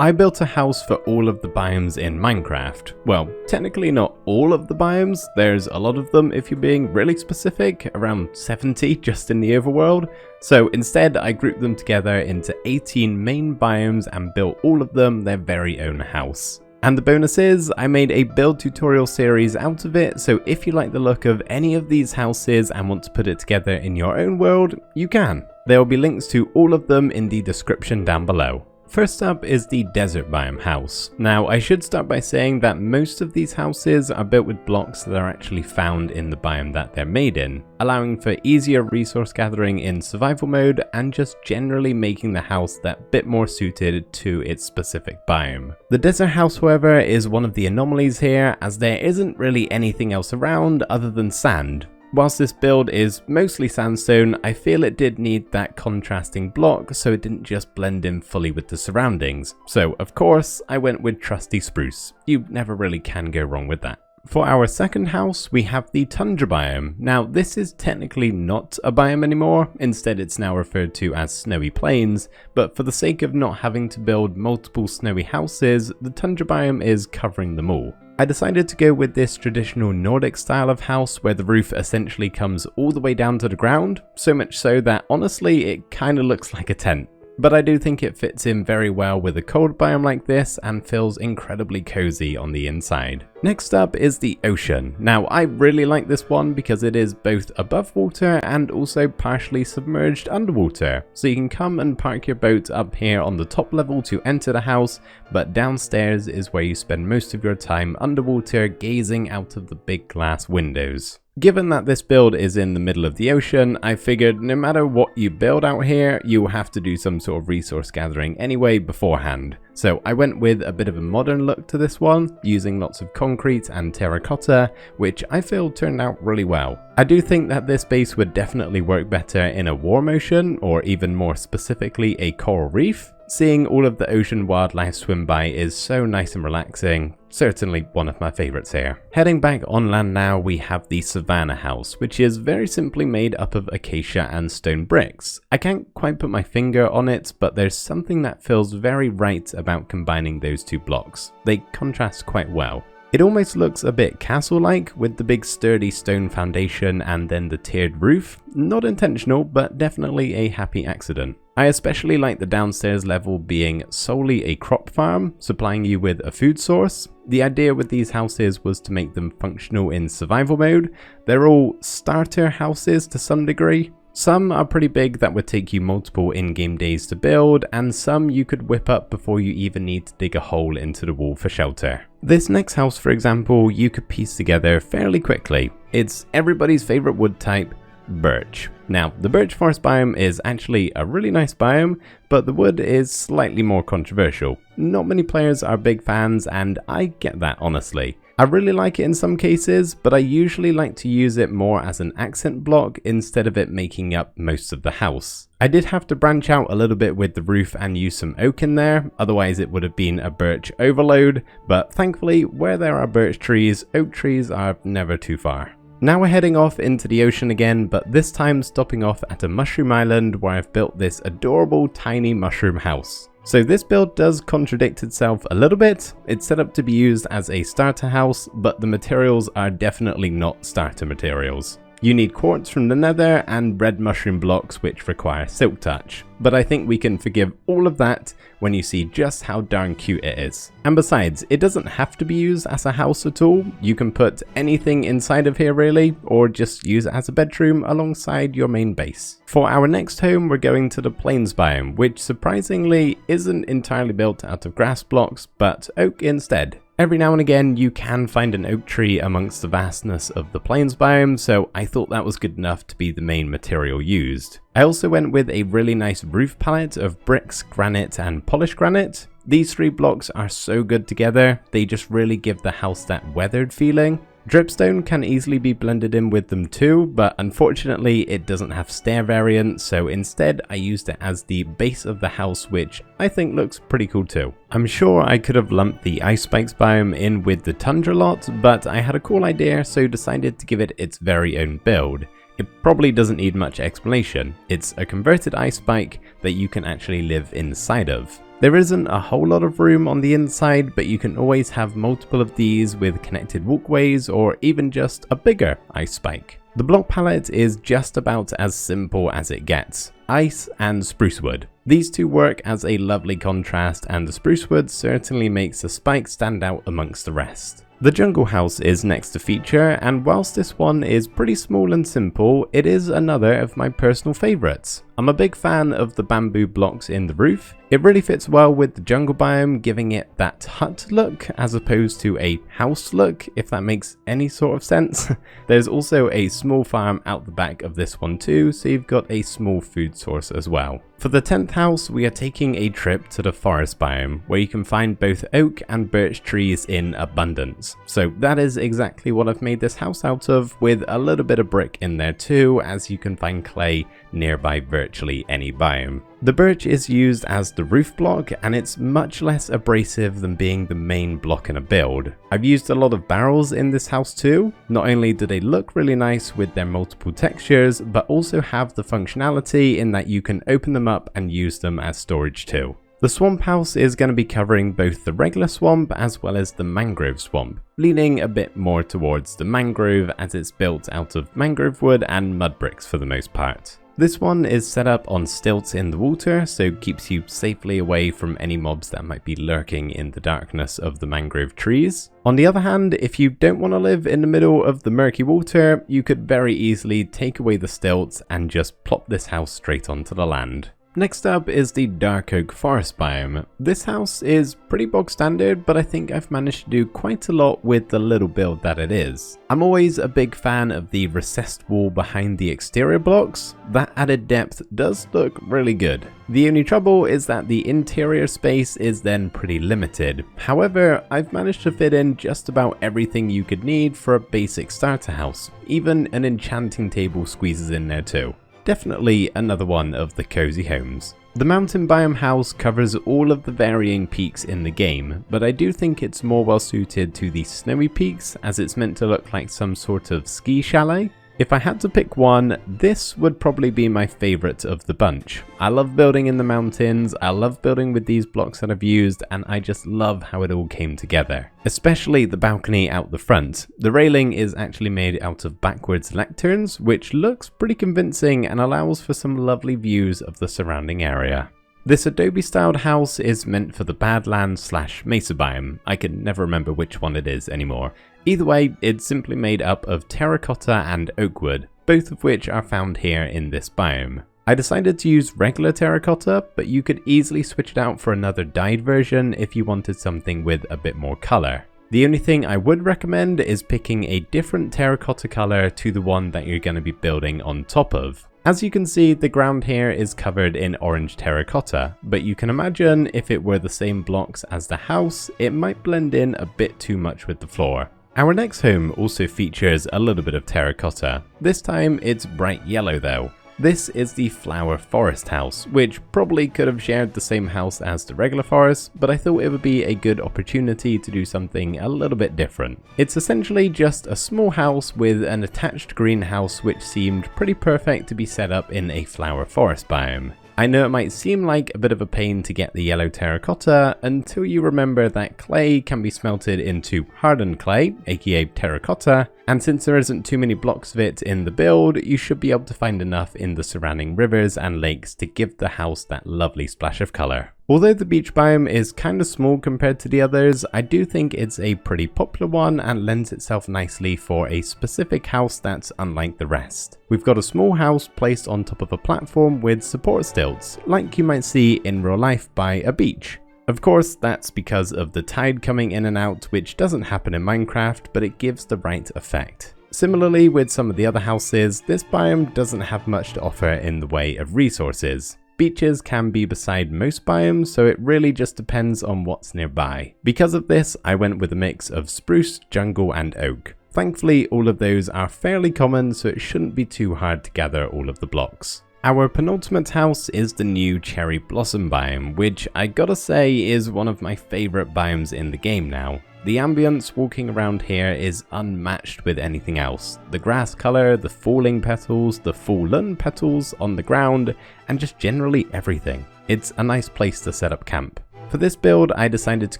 I built a house for all of the biomes in Minecraft. Well, technically not all of the biomes, there's a lot of them if you're being really specific, around 70 just in the overworld. So instead I grouped them together into 18 main biomes and built all of them their very own house. And the bonus is, I made a build tutorial series out of it, so if you like the look of any of these houses and want to put it together in your own world, you can. There will be links to all of them in the description down below. First up is the desert biome house. Now I should start by saying that most of these houses are built with blocks that are actually found in the biome that they're made in, allowing for easier resource gathering in survival mode and just generally making the house that bit more suited to its specific biome. The desert house, however, is one of the anomalies here, as there isn't really anything else around other than sand. Whilst this build is mostly sandstone, I feel it did need that contrasting block so it didn't just blend in fully with the surroundings. So of course, I went with trusty spruce. You never really can go wrong with that. For our second house, we have the Tundra biome. Now this is technically not a biome anymore, instead it's now referred to as snowy plains, but for the sake of not having to build multiple snowy houses, the Tundra biome is covering them all. I decided to go with this traditional Nordic style of house where the roof essentially comes all the way down to the ground, so much so that honestly it kinda looks like a tent. But I do think it fits in very well with a cold biome like this and feels incredibly cozy on the inside. Next up is the ocean. Now I really like this one because it is both above water and also partially submerged underwater. So you can come and park your boat up here on the top level to enter the house, but downstairs is where you spend most of your time underwater gazing out of the big glass windows. Given that this build is in the middle of the ocean, I figured no matter what you build out here, you will have to do some sort of resource gathering anyway beforehand. So I went with a bit of a modern look to this one, using lots of concrete and terracotta, which I feel turned out really well. I do think that this base would definitely work better in a warm ocean, or even more specifically a coral reef. Seeing all of the ocean wildlife swim by is so nice and relaxing, certainly one of my favourites here. Heading back on land now, we have the Savanna house, which is very simply made up of acacia and stone bricks. I can't quite put my finger on it, but there's something that feels very right about combining those two blocks. They contrast quite well. It almost looks a bit castle-like with the big sturdy stone foundation and then the tiered roof. Not intentional, but definitely a happy accident. I especially like the downstairs level being solely a crop farm, supplying you with a food source. The idea with these houses was to make them functional in survival mode. They're all starter houses to some degree. Some are pretty big that would take you multiple in-game days to build, and some you could whip up before you even need to dig a hole into the wall for shelter. This next house, for example, you could piece together fairly quickly. It's everybody's favorite wood type, birch. Now, the Birch Forest biome is actually a really nice biome, but the wood is slightly more controversial. Not many players are big fans, and I get that honestly. I really like it in some cases, but I usually like to use it more as an accent block instead of it making up most of the house. I did have to branch out a little bit with the roof and use some oak in there, otherwise it would have been a birch overload, but thankfully where there are birch trees, oak trees are never too far. Now we're heading off into the ocean again, but this time stopping off at a mushroom island where I've built this adorable tiny mushroom house. So this build does contradict itself a little bit. It's set up to be used as a starter house, but the materials are definitely not starter materials. You need quartz from the nether and red mushroom blocks which require silk touch. But I think we can forgive all of that when you see just how darn cute it is. And besides, it doesn't have to be used as a house at all. You can put anything inside of here really, or just use it as a bedroom alongside your main base. For our next home, we're going to the plains biome, which surprisingly isn't entirely built out of grass blocks, but oak instead. Every now and again you can find an oak tree amongst the vastness of the plains biome, so I thought that was good enough to be the main material used. I also went with a really nice roof palette of bricks, granite and polished granite. These three blocks are so good together, they just really give the house that weathered feeling. Dripstone can easily be blended in with them too, but unfortunately it doesn't have stair variant, so instead I used it as the base of the house, which I think looks pretty cool too. I'm sure I could have lumped the ice spikes biome in with the tundra lot, but I had a cool idea so decided to give it its very own build. It probably doesn't need much explanation. It's a converted ice spike that you can actually live inside of. There isn't a whole lot of room on the inside, but you can always have multiple of these with connected walkways or even just a bigger ice spike. The block palette is just about as simple as it gets. Ice and spruce wood. These two work as a lovely contrast, and the spruce wood certainly makes the spike stand out amongst the rest. The jungle house is next to feature, and whilst this one is pretty small and simple, it is another of my personal favourites. I'm a big fan of the bamboo blocks in the roof. It really fits well with the jungle biome, giving it that hut look as opposed to a house look, if that makes any sort of sense. There's also a small farm out the back of this one too, so you've got a small food source as well. For the 10th house, we are taking a trip to the forest biome, where you can find both oak and birch trees in abundance. So that is exactly what I've made this house out of, with a little bit of brick in there too, as you can find clay nearby virtually any biome. The birch is used as the roof block, and it's much less abrasive than being the main block in a build. I've used a lot of barrels in this house too. Not only do they look really nice with their multiple textures, but also have the functionality in that you can open them up and use them as storage too. The swamp house is going to be covering both the regular swamp as well as the mangrove swamp, leaning a bit more towards the mangrove as it's built out of mangrove wood and mud bricks for the most part. This one is set up on stilts in the water, so keeps you safely away from any mobs that might be lurking in the darkness of the mangrove trees. On the other hand, if you don't want to live in the middle of the murky water, you could very easily take away the stilts and just plop this house straight onto the land. Next up is the dark oak forest biome. This house is pretty bog standard, but I think I've managed to do quite a lot with the little build that it is. I'm always a big fan of the recessed wall behind the exterior blocks. That added depth does look really good. The only trouble is that the interior space is then pretty limited. However, I've managed to fit in just about everything you could need for a basic starter house. Even an enchanting table squeezes in there too. Definitely another one of the cozy homes. The mountain biome house covers all of the varying peaks in the game, but I do think it's more well suited to the snowy peaks, as it's meant to look like some sort of ski chalet. If I had to pick one, this would probably be my favorite of the bunch. I love building in the mountains, I love building with these blocks that I've used, and I just love how it all came together. Especially the balcony out the front. The railing is actually made out of backwards lecterns, which looks pretty convincing and allows for some lovely views of the surrounding area. This adobe styled house is meant for the Badlands/Mesa biome. I can never remember which one it is anymore. Either way, it's simply made up of terracotta and oak wood, both of which are found here in this biome. I decided to use regular terracotta, but you could easily switch it out for another dyed version if you wanted something with a bit more colour. The only thing I would recommend is picking a different terracotta colour to the one that you're going to be building on top of. As you can see, the ground here is covered in orange terracotta, but you can imagine if it were the same blocks as the house, it might blend in a bit too much with the floor. Our next home also features a little bit of terracotta. This time it's bright yellow though. This is the Flower Forest house, which probably could have shared the same house as the regular forest, but I thought it would be a good opportunity to do something a little bit different. It's essentially just a small house with an attached greenhouse, which seemed pretty perfect to be set up in a flower forest biome. I know it might seem like a bit of a pain to get the yellow terracotta until you remember that clay can be smelted into hardened clay, aka terracotta, and since there isn't too many blocks of it in the build, you should be able to find enough in the surrounding rivers and lakes to give the house that lovely splash of colour. Although the beach biome is kind of small compared to the others, I do think it's a pretty popular one and lends itself nicely for a specific house that's unlike the rest. We've got a small house placed on top of a platform with support stilts, like you might see in real life by a beach. Of course, that's because of the tide coming in and out, which doesn't happen in Minecraft, but it gives the right effect. Similarly with some of the other houses, this biome doesn't have much to offer in the way of resources. Beaches can be beside most biomes, so it really just depends on what's nearby. Because of this, I went with a mix of spruce, jungle and oak. Thankfully, all of those are fairly common, so it shouldn't be too hard to gather all of the blocks. Our penultimate house is the new cherry blossom biome, which I gotta say is one of my favourite biomes in the game now. The ambience walking around here is unmatched with anything else. The grass colour, the falling petals, the fallen petals on the ground, and just generally everything. It's a nice place to set up camp. For this build, I decided to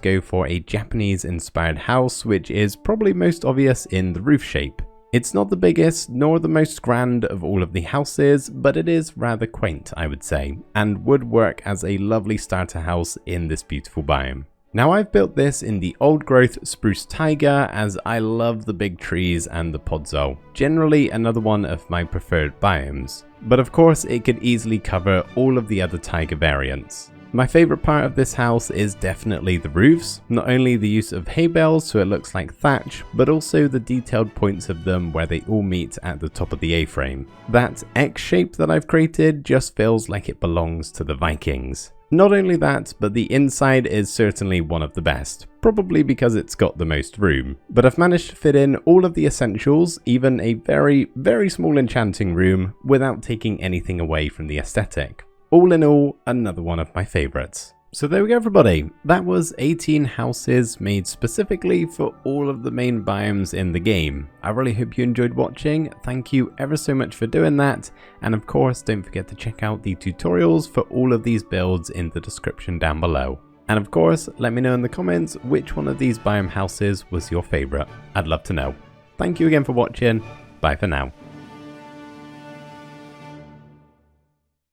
go for a Japanese-inspired house, which is probably most obvious in the roof shape. It's not the biggest nor the most grand of all of the houses, but it is rather quaint, I would say, and would work as a lovely starter house in this beautiful biome. Now, I've built this in the old growth spruce taiga as I love the big trees and the podzol, generally another one of my preferred biomes. But of course it could easily cover all of the other taiga variants. My favourite part of this house is definitely the roofs, not only the use of hay bales so it looks like thatch, but also the detailed points of them where they all meet at the top of the A-frame. That X shape that I've created just feels like it belongs to the Vikings. Not only that, but the inside is certainly one of the best, probably because it's got the most room. But I've managed to fit in all of the essentials, even a very small enchanting room, without taking anything away from the aesthetic. All in all, another one of my favourites. So there we go everybody, that was 18 houses made specifically for all of the main biomes in the game. I really hope you enjoyed watching, thank you ever so much for doing that, and of course don't forget to check out the tutorials for all of these builds in the description down below. And of course, let me know in the comments which one of these biome houses was your favourite, I'd love to know. Thank you again for watching, bye for now.